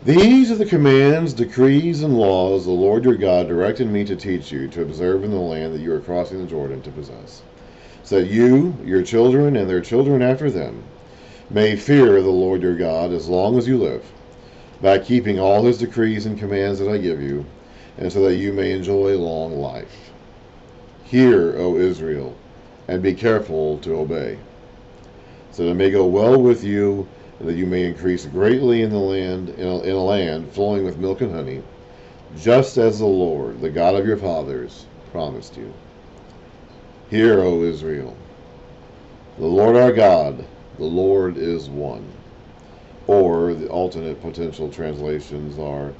These are the commands, decrees, and laws the Lord your God directed me to teach you to observe in the land that you are crossing the Jordan to possess, so that you, your children, and their children after them may fear the Lord your God as long as you live, by keeping all his decrees and commands that I give you, and so that you may enjoy long life. Hear, O Israel, and be careful to obey, so that it may go well with you, and that you may increase greatly in the land, in a land flowing with milk and honey, just as the Lord, the God of your fathers, promised you. Hear, O Israel, the Lord our God, the Lord is one. Or the alternate potential translations are,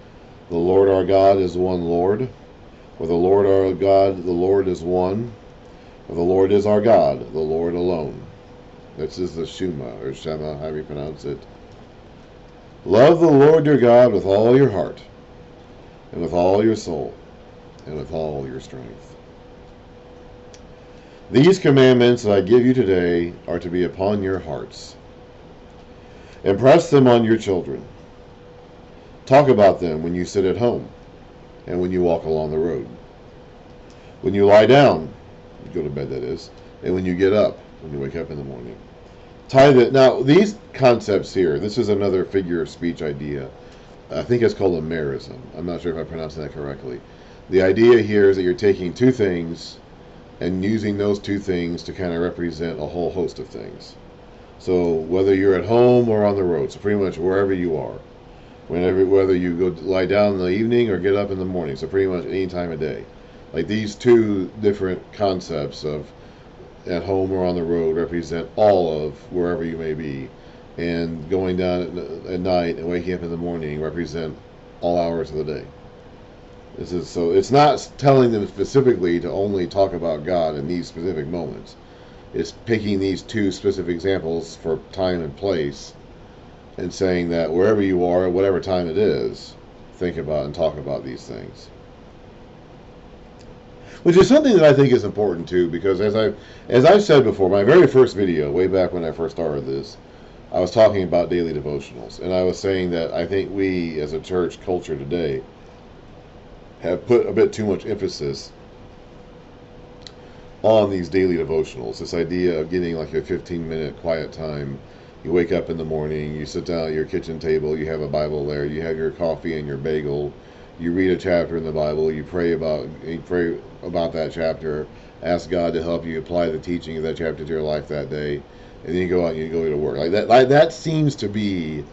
the Lord our God is one Lord, or the Lord our God, the Lord is one, or the Lord is our God, the Lord alone. This is the Shema, or Shema, however you pronounce it. Love the Lord your God with all your heart, and with all your soul, and with all your strength. These commandments that I give you today are to be upon your hearts. Impress them on your children. Talk about them when you sit at home, and when you walk along the road. When you lie down, you go to bed that is, and when you get up, when you wake up in the morning. Now, these concepts here, this is another figure of speech idea. I think it's called a merism. I'm not sure if I'm pronouncing that correctly. The idea here is that you're taking two things and using those two things to kind of represent a whole host of things. So whether you're at home or on the road, so pretty much wherever you are, whether you go lie down in the evening or get up in the morning, so pretty much any time of day. Like these two different concepts of at home or on the road represent all of wherever you may be, and going down at night and waking up in the morning represent all hours of the day. So it's not telling them specifically to only talk about God in these specific moments. It's picking these two specific examples for time and place and saying that wherever you are, at whatever time it is, think about and talk about these things. Which is something that I think is important too, because as I've said before, my very first video, way back when I first started this, I was talking about daily devotionals, and I was saying that I think we as a church culture today have put a bit too much emphasis on these daily devotionals. This idea of getting like a 15-minute quiet time. You wake up in the morning, you sit down at your kitchen table, you have a Bible there, you have your coffee and your bagel, you read a chapter in the Bible, you pray about that chapter, ask God to help you apply the teaching of that chapter to your life that day, and then you go out and you go to work. That seems to be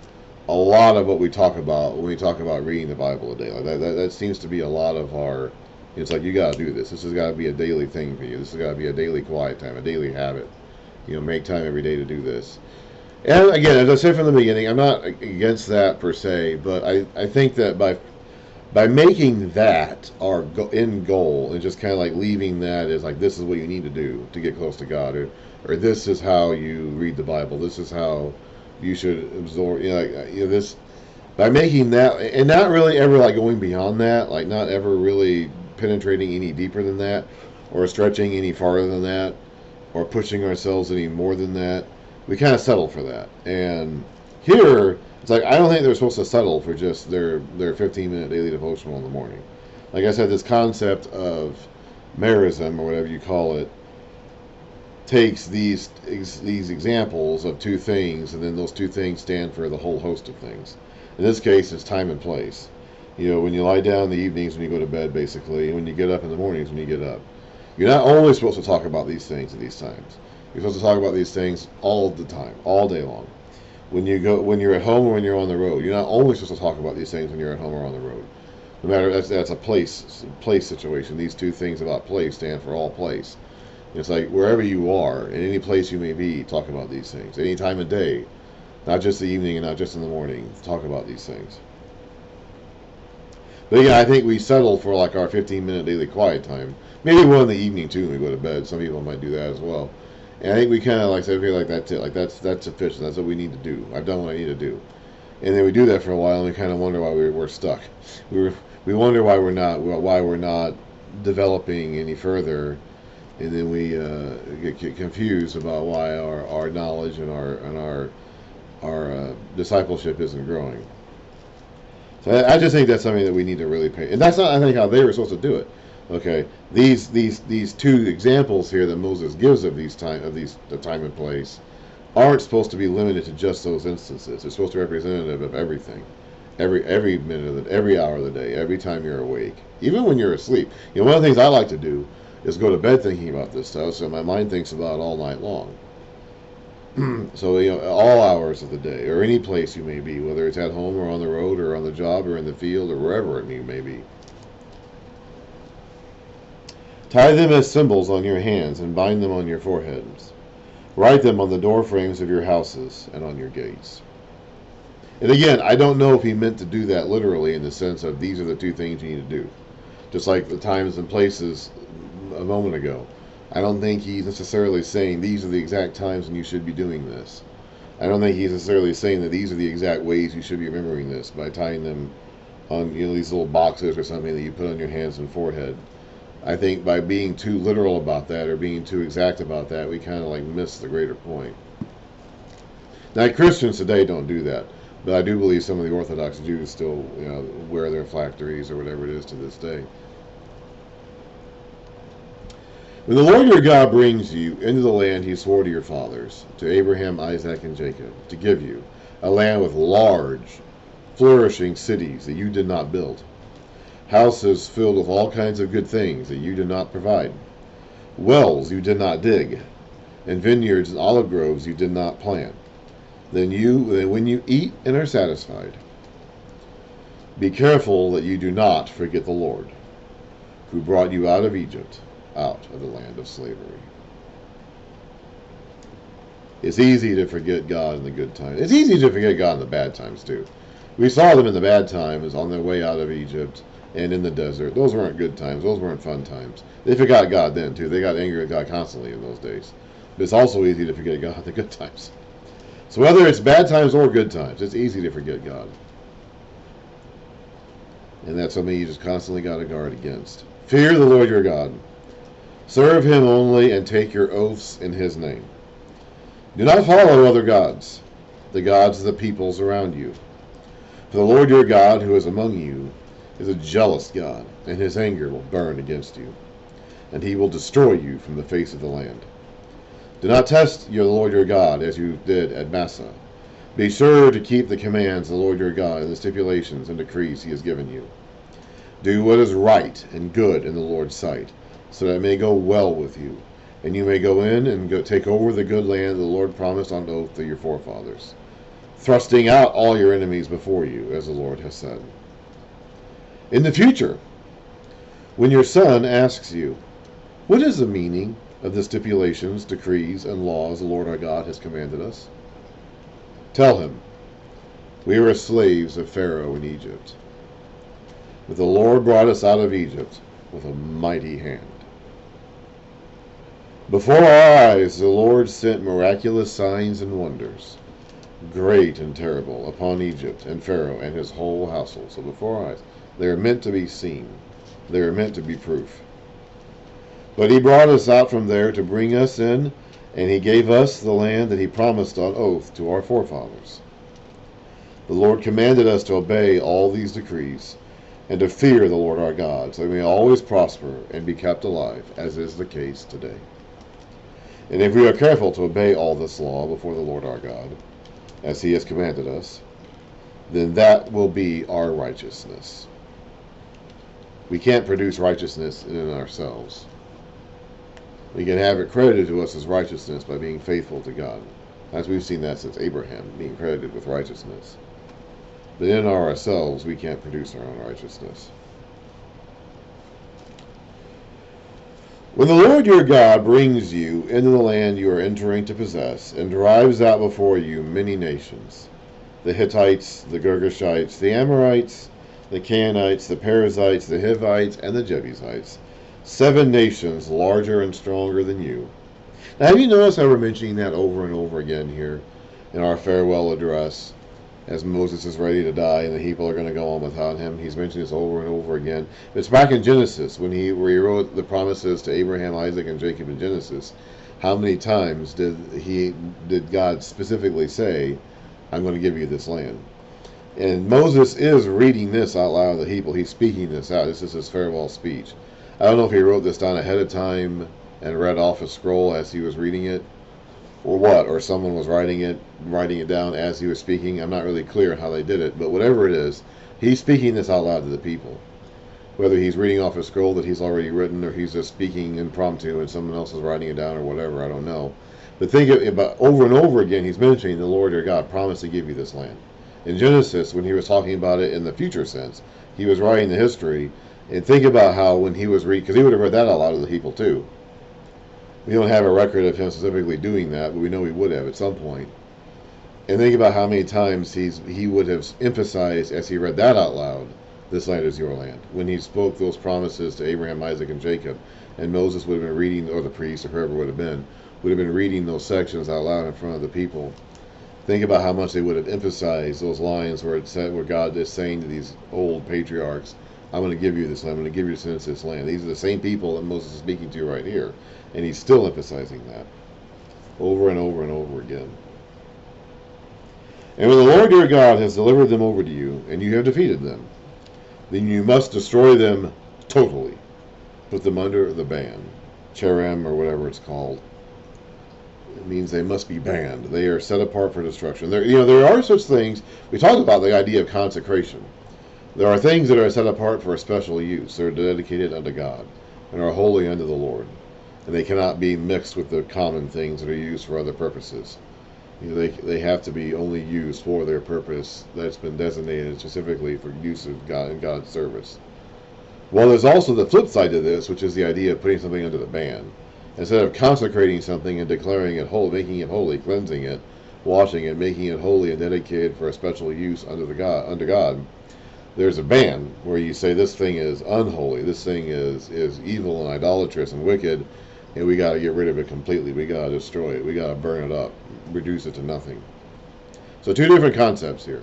a lot of what we talk about when we talk about reading the Bible a day. That seems to be a lot of our. It's like, you got to do this. This has got to be a daily thing for you. This has got to be a daily quiet time, a daily habit. Make time every day to do this. And again, as I said from the beginning, I'm not against that per se, but I think that by making that our end goal and just kind of like leaving that as like, this is what you need to do to get close to God, or this is how you read the Bible, this is how you should absorb, this, by making that, and not really ever like going beyond that, like not ever really penetrating any deeper than that, or stretching any farther than that, or pushing ourselves any more than that, we kind of settle for that. And here, it's like, I don't think they're supposed to settle for just their 15-minute daily devotional in the morning. Like I said, this concept of merism, or whatever you call it, takes these examples of two things, and then those two things stand for the whole host of things. In this case, it's time and place. When you lie down in the evenings, when you go to bed, basically, and when you get up in the mornings, when you get up. You're not only supposed to talk about these things at these times. You're supposed to talk about these things all the time, all day long. When you're at home or when you're on the road, you're not only supposed to talk about these things when you're at home or on the road. No matter, that's a place situation. These two things about place stand for all place. It's like wherever you are, in any place you may be, talk about these things. Any time of day, not just the evening and not just in the morning, talk about these things. But again, I think we settle for like our 15-minute daily quiet time. Maybe one in the evening too when we go to bed. Some people might do that as well. And I think we kind of like say, okay, like that's it. Like that's sufficient. That's what we need to do. I've done what I need to do. And then we do that for a while, and we kind of wonder why we're stuck. We wonder why we're not developing any further, and then we get confused about why our knowledge and our discipleship isn't growing. So I just think that's something that we need to really pay. And that's not, I think, how they were supposed to do it. Okay, these two examples here that Moses gives of the time and place aren't supposed to be limited to just those instances. It's supposed to be representative of everything, every minute of every hour of the day, every time you're awake, even when you're asleep. One of the things I like to do is go to bed thinking about this stuff, so my mind thinks about it all night long. So all hours of the day, or any place you may be, whether it's at home or on the road or on the job or in the field or wherever it may be. Tie them as symbols on your hands and bind them on your foreheads. Write them on the door frames of your houses and on your gates. And again, I don't know if he meant to do that literally in the sense of these are the two things you need to do. Just like the times and places a moment ago. I don't think he's necessarily saying these are the exact times when you should be doing this. I don't think he's necessarily saying that these are the exact ways you should be remembering this by tying them on these little boxes or something that you put on your hands and forehead. I think by being too literal about that or being too exact about that, we kind of like miss the greater point. Now, Christians today don't do that, but I do believe some of the Orthodox Jews still wear their phylacteries or whatever it is to this day. When the Lord your God brings you into the land he swore to your fathers, to Abraham, Isaac, and Jacob, to give you, a land with large, flourishing cities that you did not build, houses filled with all kinds of good things that you did not provide, wells you did not dig, and vineyards and olive groves you did not plant, then when you eat and are satisfied, be careful that you do not forget the Lord, who brought you out of Egypt, out of the land of slavery. It's easy to forget God in the good times. It's easy to forget God in the bad times too. We saw them in the bad times on their way out of Egypt and in the desert. Those weren't good times. Those weren't fun times. They forgot God then too. They got angry at God constantly in those days. But it's also easy to forget God in the good times. So whether it's bad times or good times, it's easy to forget God. And that's something you just constantly got to guard against. Fear the Lord your God. Serve him only and take your oaths in his name. Do not follow other gods, the gods of the peoples around you. For the Lord your God, who is among you, is a jealous God, and his anger will burn against you, and he will destroy you from the face of the land. Do not test the Lord your God as you did at Massah. Be sure to keep the commands of the Lord your God and the stipulations and decrees he has given you. Do what is right and good in the Lord's sight, so that it may go well with you, and you may go in and take over the good land the Lord promised on oath to your forefathers, thrusting out all your enemies before you, as the Lord has said. In the future, when your son asks you, what is the meaning of the stipulations, decrees, and laws the Lord our God has commanded us? Tell him, we were slaves of Pharaoh in Egypt, but the Lord brought us out of Egypt with a mighty hand. Before our eyes the Lord sent miraculous signs and wonders, great and terrible, upon Egypt and Pharaoh and his whole household. So before our eyes, they are meant to be seen. They are meant to be proof. But he brought us out from there to bring us in, and he gave us the land that he promised on oath to our forefathers. The Lord commanded us to obey all these decrees, and to fear the Lord our God, so that we may always prosper and be kept alive, as is the case today. And if we are careful to obey all this law before the Lord our God, as he has commanded us, then that will be our righteousness. We can't produce righteousness in and ourselves. We can have it credited to us as righteousness by being faithful to God, as we've seen that since Abraham, being credited with righteousness. But in ourselves, we can't produce our own righteousness. When the Lord your God brings you into the land you are entering to possess, and drives out before you many nations, the Hittites, the Girgashites, the Amorites, the Canaanites, the Perizzites, the Hivites, and the Jebusites, 7 nations larger and stronger than you. Now, have you noticed how we're mentioning that over and over again here in our farewell address? As Moses is ready to die and the people are going to go on without him. He's mentioned this over and over again. It's back in Genesis where he wrote the promises to Abraham, Isaac, and Jacob in Genesis. How many times did God specifically say, I'm going to give you this land? And Moses is reading this out loud to the people. He's speaking this out. This is his farewell speech. I don't know if he wrote this down ahead of time and read off a scroll as he was reading it, or what, or someone was writing it down as he was speaking. I'm not really clear on how they did it, but whatever it is, he's speaking this out loud to the people. Whether he's reading off a scroll that he's already written, or he's just speaking impromptu and someone else is writing it down, or whatever, I don't know. But think about over and over again, he's mentioning the Lord your God promised to give you this land. In Genesis, when he was talking about it in the future sense, he was writing the history, and think about how when he was reading, because he would have read that out loud to the people too. We don't have a record of him specifically doing that, but we know he would have at some point. And think about how many times he would have emphasized as he read that out loud, this land is your land. When he spoke those promises to Abraham, Isaac, and Jacob, and Moses would have been reading, or the priest, or whoever would have been reading those sections out loud in front of the people. Think about how much they would have emphasized those lines where it said, where God is saying to these old patriarchs, I'm going to give you this land, I'm going to give you this land. These are the same people that Moses is speaking to right here. And he's still emphasizing that over and over and over again. And when the Lord your God has delivered them over to you, and you have defeated them, then you must destroy them totally. Put them under the ban. Cherem, or whatever it's called. It means they must be banned. They are set apart for destruction. There are such things. We talked about the idea of consecration. There are things that are set apart for a special use. They're dedicated unto God and are holy unto the Lord. And they cannot be mixed with the common things that are used for other purposes. They have to be only used for their purpose that's been designated specifically for use of God and God's service. Well, there's also the flip side to this, which is the idea of putting something under the ban. Instead of consecrating something and declaring it holy, making it holy, cleansing it, washing it, making it holy and dedicated for a special use under God, there's a ban where you say this thing is unholy, this thing is evil and idolatrous and wicked, and we got to get rid of it completely. We got to destroy it. We got to burn it up, reduce it to nothing. So two different concepts here.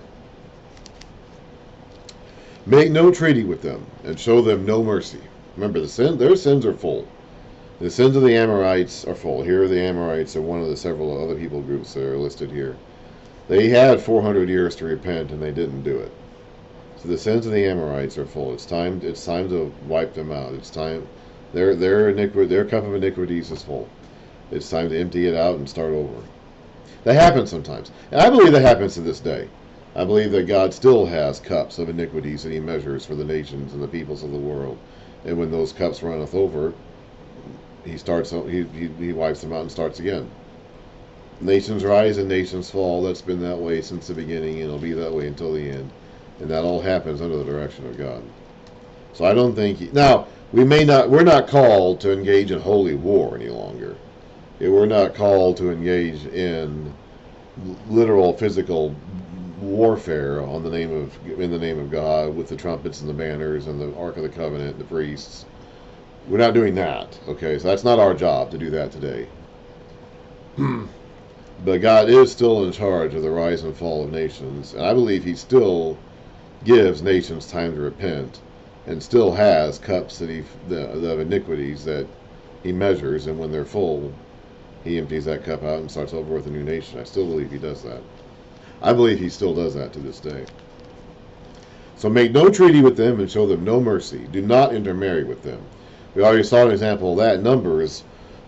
Make no treaty with them, and show them no mercy. Remember, their sins are full. The sins of the Amorites are full. Here are the Amorites are one of the several other people groups that are listed here. They had 400 years to repent, and they didn't do it. So the sins of the Amorites are full. It's time to wipe them out. It's time. Their cup of iniquities is full. It's time to empty it out and start over. That happens sometimes. And I believe that happens to this day. I believe that God still has cups of iniquities that he measures for the nations and the peoples of the world. And when those cups runneth over, he wipes them out and starts again. Nations rise and nations fall. That's been that way since the beginning, and it'll be that way until the end. And that all happens under the direction of God. So I don't think now we're not called to engage in holy war any longer. We're not called to engage in literal physical warfare in the name of God with the trumpets and the banners and the Ark of the Covenant, the priests. We're not doing that. Okay, so that's not our job to do that today. But God is still in charge of the rise and fall of nations, and I believe he still gives nations time to repent, and still has cups of iniquities that he measures, and when they're full, he empties that cup out and starts over with a new nation. I still believe he does that. I believe he still does that to this day. So make no treaty with them and show them no mercy. Do not intermarry with them. We already saw an example of that in Numbers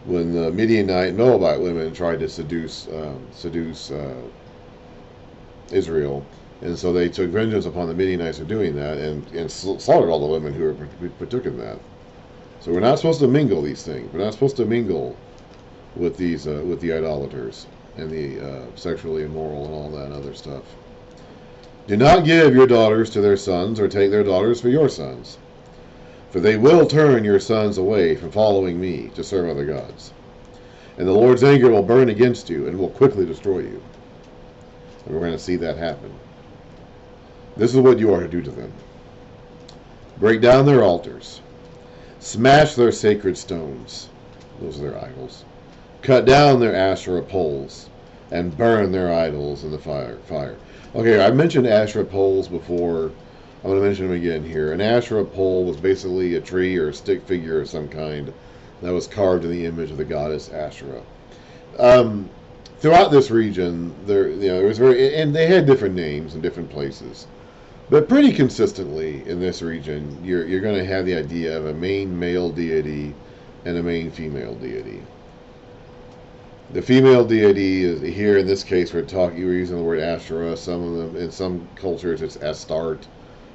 when the Midianite and Moabite women tried to seduce Israel. And so they took vengeance upon the Midianites for doing that and slaughtered all the women who partook in that. So we're not supposed to mingle these things. We're not supposed to mingle with the idolaters and the sexually immoral and all that other stuff. Do not give your daughters to their sons or take their daughters for your sons, for they will turn your sons away from following me to serve other gods. And the Lord's anger will burn against you and will quickly destroy you. And we're going to see that happen. This is what you are to do to them. Break down their altars. Smash their sacred stones. Those are their idols. Cut down their Asherah poles and burn their idols in the fire. Okay, I mentioned Asherah poles before. I'm going to mention them again here. An Asherah pole was basically a tree or a stick figure of some kind that was carved in the image of the goddess Asherah. throughout this region, there was and they had different names in different places, but pretty consistently in this region, you're going to have the idea of a main male deity and a main female deity. The female deity is here in this case. We're using the word Asherah. Some of them, in some cultures, it's Astarte,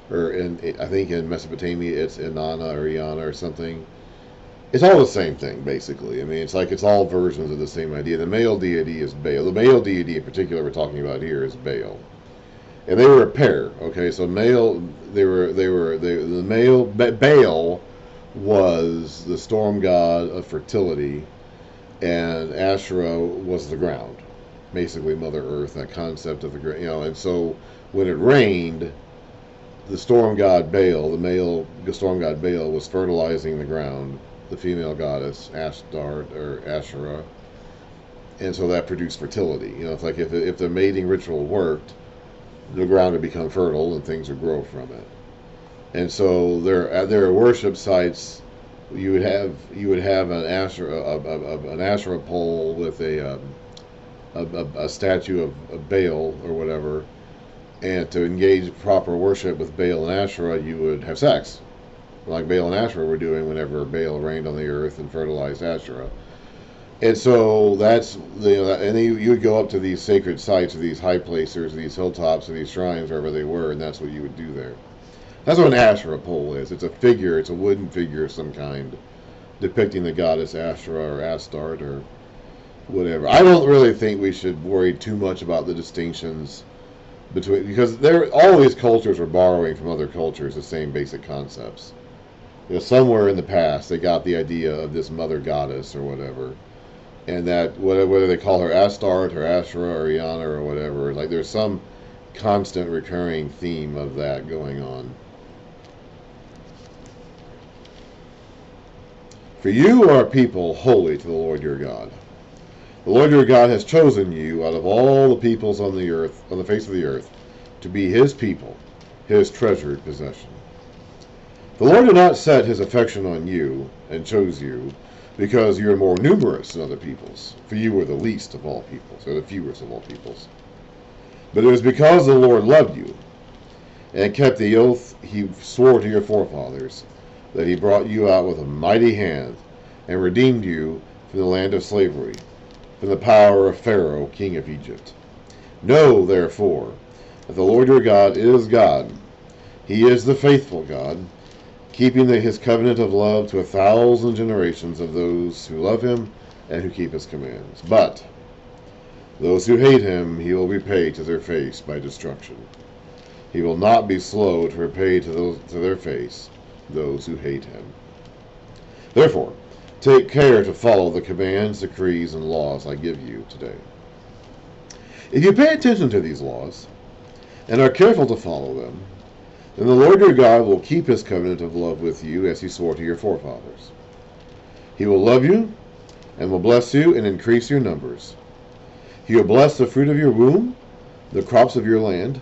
or I think in Mesopotamia it's Inanna or Iana or something. It's all the same thing, basically. I mean, it's all versions of the same idea. The male deity is Baal. The male deity in particular we're talking about here is Baal. And they were a pair, okay? So the male, Baal was the storm god of fertility, and Asherah was the ground. Basically Mother Earth, that concept of the ground, and so when it rained, the storm god Baal, the male storm god Baal, was fertilizing the ground. The female goddess Astarte or Asherah, and so that produced fertility. It's like if the mating ritual worked, the ground would become fertile and things would grow from it. And so there are worship sites. You would have an Asherah pole with a statue of Baal or whatever, and to engage proper worship with Baal and Asherah, you would have sex, like Baal and Asherah were doing whenever Baal reigned on the earth and fertilized Asherah. And so that's and then you would go up to these sacred sites, or these high places, these hilltops, or these shrines, wherever they were, and that's what you would do there. That's what an Asherah pole is. It's a figure. It's a wooden figure of some kind, depicting the goddess Asherah or Astarte or whatever. I don't really think we should worry too much about the distinctions between, because all these cultures were borrowing from other cultures the same basic concepts. Somewhere in the past they got the idea of this mother goddess or whatever, and that whether they call her Astarte or Asherah or Iana or whatever, like there's some constant recurring theme of that going on. For you are a people holy to the Lord your God. The Lord your God has chosen you out of all the peoples on the earth, on the face of the earth, to be his people, his treasured possession. The Lord did not set his affection on you and chose you because you are more numerous than other peoples, for you were the least of all peoples, or the fewest of all peoples. But it was because the Lord loved you and kept the oath he swore to your forefathers, that he brought you out with a mighty hand and redeemed you from the land of slavery, from the power of Pharaoh, king of Egypt. Know, therefore, that the Lord your God is God. He is the faithful God, keeping his covenant of love to 1,000 generations of those who love him and who keep his commands. But those who hate him he will repay to their face by destruction. He will not be slow to repay to their face those who hate him. Therefore, take care to follow the commands, decrees, and laws I give you today. If you pay attention to these laws and are careful to follow them, then the Lord your God will keep his covenant of love with you as he swore to your forefathers. He will love you and will bless you and increase your numbers. He will bless the fruit of your womb, the crops of your land,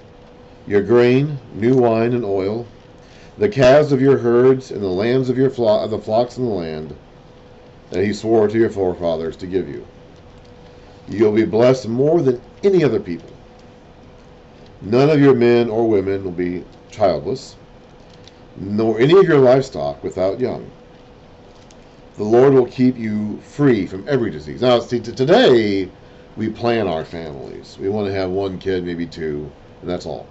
your grain, new wine and oil, the calves of your herds, and the lambs of the flocks in the land that he swore to your forefathers to give you. You'll be blessed more than any other people. None of your men or women will be childless, nor any of your livestock without young. The Lord will keep you free from every disease. Now, see, today we plan our families. We want to have one kid, maybe two, and that's all.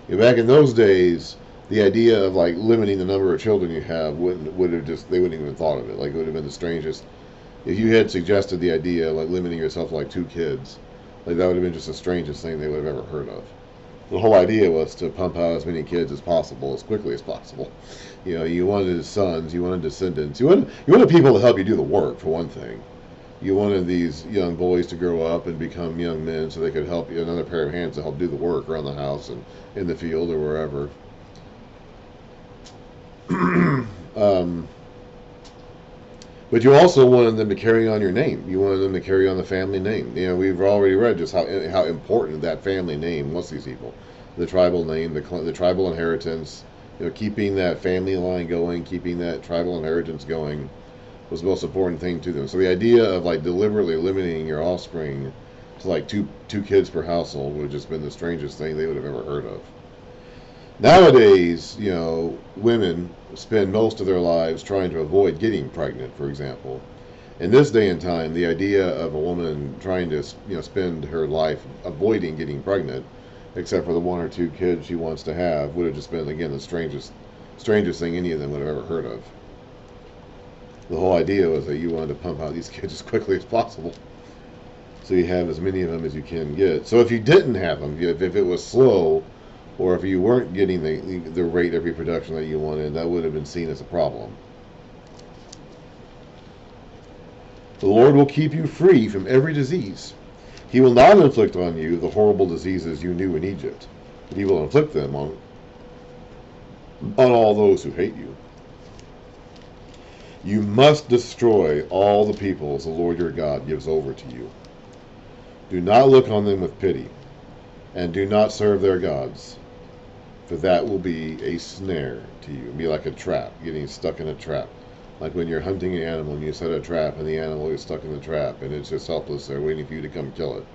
Back in those days, the idea of like limiting the number of children you have they wouldn't even thought of it. Like, it would have been the strangest. If you had suggested the idea of like limiting yourself to like 2 kids, like that would have been just the strangest thing they would have ever heard of. The whole idea was to pump out as many kids as possible, as quickly as possible. You wanted sons, you wanted descendants, you wanted people to help you do the work, for one thing. You wanted these young boys to grow up and become young men so they could help you, another pair of hands to help do the work around the house and in the field or wherever. But you also wanted them to carry on your name. You wanted them to carry on the family name. We've already read just how important that family name was to these people. The tribal name, the tribal inheritance, keeping that family line going, keeping that tribal inheritance going was the most important thing to them. So the idea of like deliberately limiting your offspring to like two kids per household would have just been the strangest thing they would have ever heard of. Nowadays, women spend most of their lives trying to avoid getting pregnant, for example. In this day and time, the idea of a woman trying to, spend her life avoiding getting pregnant, except for the one or two kids she wants to have, would have just been, again, the strangest thing any of them would have ever heard of. The whole idea was that you wanted to pump out these kids as quickly as possible, so you have as many of them as you can get. So if you didn't have them, if it was slow, or if you weren't getting the rate of reproduction that you wanted, that would have been seen as a problem. The Lord will keep you free from every disease. He will not inflict on you the horrible diseases you knew in Egypt, but he will inflict them on all those who hate you. You must destroy all the peoples the Lord your God gives over to you. Do not look on them with pity, and do not serve their gods, for that will be a snare to you. It'll be like a trap, getting stuck in a trap. Like when you're hunting an animal and you set a trap and the animal is stuck in the trap and it's just helpless there waiting for you to come kill it.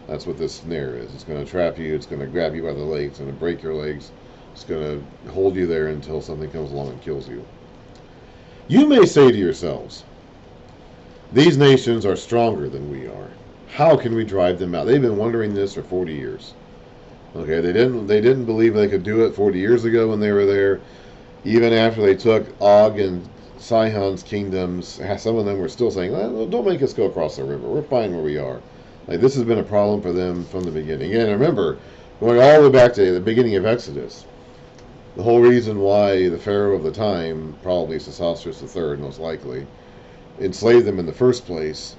That's what this snare is. It's going to trap you, it's going to grab you by the legs, it's going to break your legs, it's going to hold you there until something comes along and kills you. You may say to yourselves, these nations are stronger than we are. How can we drive them out? They've been wondering this for 40 years. Okay, they didn't believe they could do it 40 years ago when they were there. Even after they took Og and Sihon's kingdoms, some of them were still saying, well, don't make us go across the river. We're fine where we are. Like, this has been a problem for them from the beginning. And remember, going all the way back to the beginning of Exodus, the whole reason why the Pharaoh of the time, probably Sesostris III most likely, enslaved them in the first place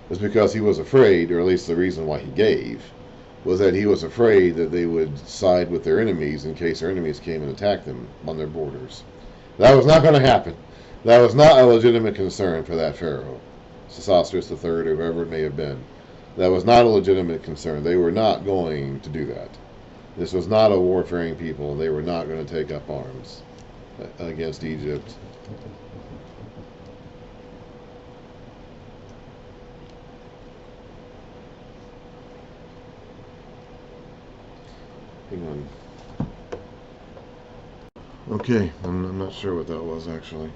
was because he was afraid, or at least the reason why he gave, was that he was afraid that they would side with their enemies in case their enemies came and attacked them on their borders. That was not going to happen. That was not a legitimate concern for that Pharaoh, Sesostris III, or whoever it may have been. That was not a legitimate concern. They were not going to do that. This was not a warfaring people, and they were not going to take up arms against Egypt. Hang on. Okay, I'm not sure what that was actually.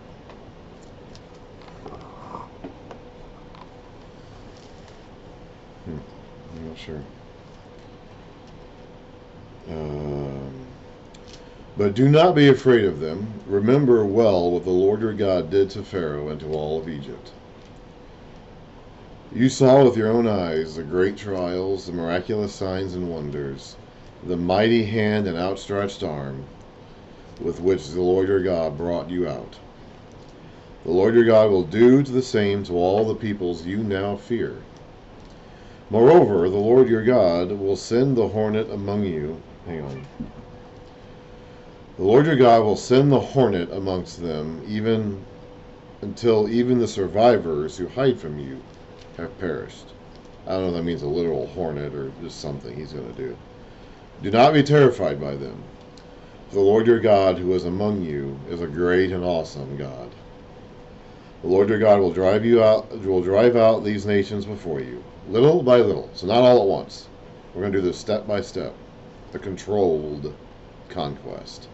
I'm not sure. But do not be afraid of them. Remember well what the Lord your God did to Pharaoh and to all of Egypt. You saw with your own eyes the great trials, the miraculous signs and wonders, the mighty hand and outstretched arm with which the Lord your God brought you out. The Lord your God will do the same to all the peoples you now fear. Moreover, the Lord your God will send the hornet among you. Hang on. The Lord your God will send the hornet amongst them, even until even the survivors who hide from you have perished. I don't know if that means a literal hornet or just something he's going to do. Do not be terrified by them. For the Lord your God who is among you is a great and awesome God. The Lord your God will drive out these nations before you, little by little, so not all at once. We're going to do this step by step. The controlled conquest.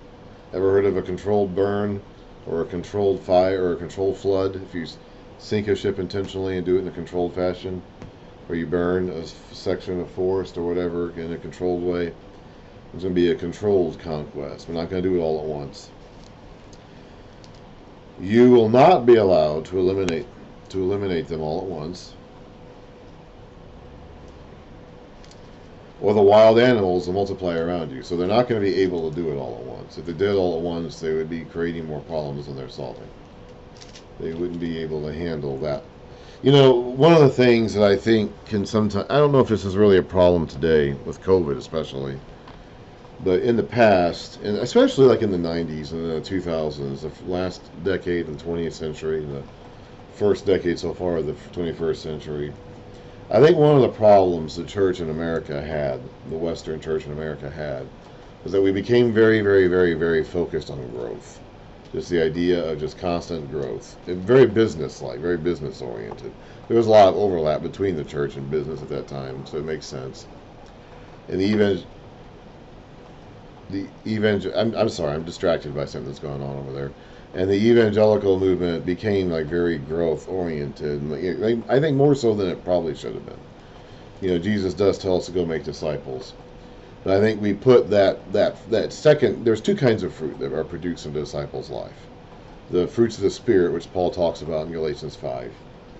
Ever heard of a controlled burn or a controlled fire or a controlled flood? If you sink a ship intentionally and do it in a controlled fashion, or you burn a section of forest or whatever in a controlled way, it's going to be a controlled conquest. We're not going to do it all at once. You will not be allowed to eliminate them all at once, or the wild animals will multiply around you. So they're not going to be able to do it all at once. If they did all at once, they would be creating more problems than they're solving. They wouldn't be able to handle that. One of the things that I think can sometimes, I don't know if this is really a problem today with COVID especially, but in the past, and especially like in the 90s and the 2000s, the last decade of the 20th century, and the first decade so far of the 21st century, I think one of the problems the church in America had, the Western church in America had, was that we became very, very, very, very focused on growth. Just the idea of just constant growth. Very business-like, very business-oriented. There was a lot of overlap between the church and business at that time, so it makes sense. And I'm sorry, I'm distracted by something that's going on over there. And the evangelical movement became like very growth oriented. I think more so than it probably should have been. Jesus does tell us to go make disciples. But I think we put that second, there's two kinds of fruit that are produced in the disciples' life. The fruits of the Spirit, which Paul talks about in Galatians 5.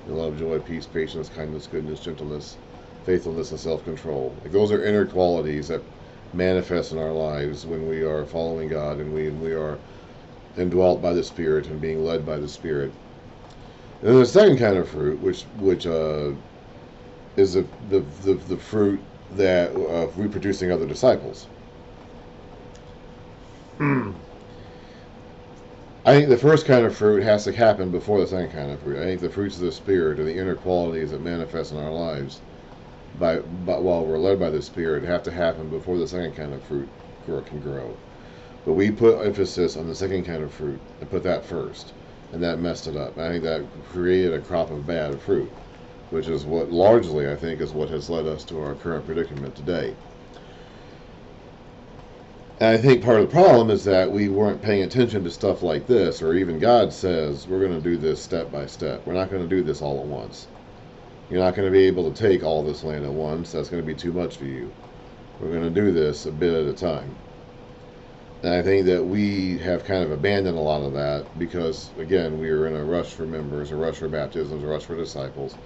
Love, joy, peace, patience, kindness, goodness, gentleness, faithfulness, and self-control. Those are inner qualities that manifest in our lives when we are following God and we are indwelt by the Spirit and being led by the Spirit. And then the second kind of fruit, which is the fruit that of reproducing other disciples. I think the first kind of fruit has to happen before the second kind of fruit. I think the fruits of the Spirit or the inner qualities that manifest in our lives while we're led by the Spirit have to happen before the second kind of fruit can grow. But we put emphasis on the second kind of fruit and put that first, and that messed it up. I think that created a crop of bad fruit, which is what largely, I think, is what has led us to our current predicament today. And I think part of the problem is that we weren't paying attention to stuff like this, or even God says, we're going to do this step by step. We're not going to do this all at once. You're not going to be able to take all this land at once. That's going to be too much for you. We're going to do this a bit at a time. And I think that we have kind of abandoned a lot of that because, again, we were in a rush for members, a rush for baptisms, a rush for disciples.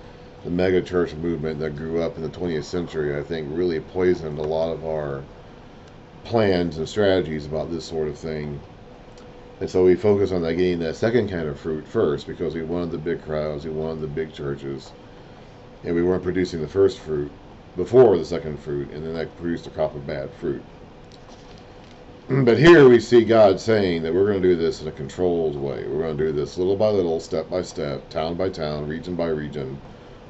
The mega church movement that grew up in the 20th century, I think, really poisoned a lot of our plans and strategies about this sort of thing. And so we focus on getting that second kind of fruit first because we wanted the big crowds, we wanted the big churches, and we weren't producing the first fruit before the second fruit, and then that produced a crop of bad fruit. But here we see God saying that we're going to do this in a controlled way. We're going to do this little by little, step by step, town by town, region by region.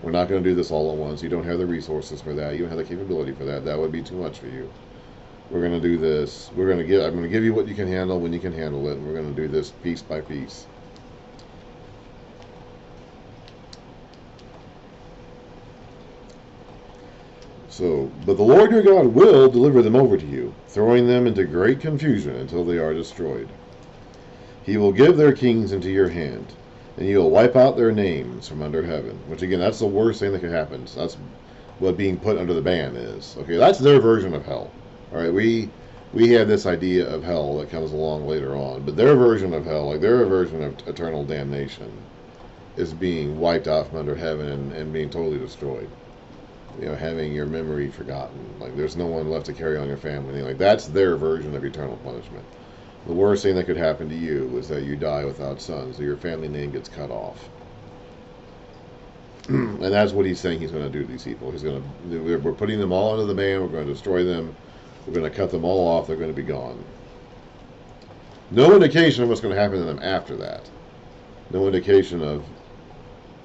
We're not going to do this all at once. You don't have the resources for that. You don't have the capability for that. That would be too much for you. We're going to do this. I'm going to give you what you can handle when you can handle it. And we're going to do this piece by piece. But the Lord your God will deliver them over to you, throwing them into great confusion until they are destroyed. He will give their kings into your hand, and you will wipe out their names from under heaven. Which, again, that's the worst thing that could happen. So that's what being put under the ban is. Okay, that's their version of hell. All right, we have this idea of hell that comes along later on, but their version of hell, like their version of eternal damnation, is being wiped out from under heaven and being totally destroyed. Having your memory forgotten. Like, there's no one left to carry on your family. Like, that's their version of eternal punishment. The worst thing that could happen to you is that you die without sons, so your family name gets cut off. And that's what he's saying he's going to do to these people. We're putting them all under the ban. We're going to destroy them. We're going to cut them all off. They're going to be gone. No indication of what's going to happen to them after that. No indication of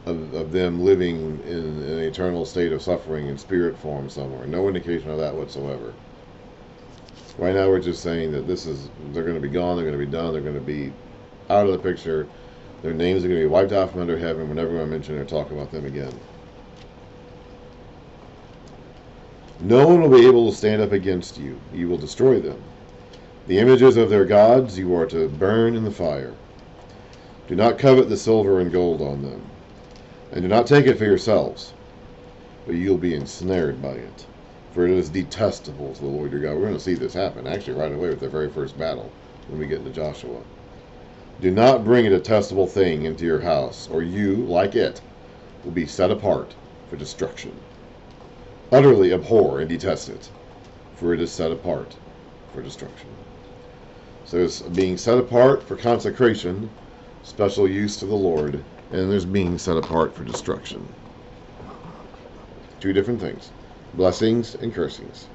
them living in an eternal state of suffering in spirit form somewhere. No indication of that whatsoever. Right now we're just saying that they're going to be gone, they're going to be done, they're going to be out of the picture. Their names are going to be wiped out from under heaven. We're never going to mention or talk about them again. No one will be able to stand up against you. You will destroy them. The images of their gods you are to burn in the fire. Do not covet the silver and gold on them. And do not take it for yourselves, but you'll be ensnared by it. For it is detestable to the Lord your God. We're going to see this happen, actually, right away with their very first battle when we get into Joshua. Do not bring a detestable thing into your house, or you, like it, will be set apart for destruction. Utterly abhor and detest it, for it is set apart for destruction. So it's being set apart for consecration, special use to the Lord, and there's being set apart for destruction. Two different things. Blessings and cursings.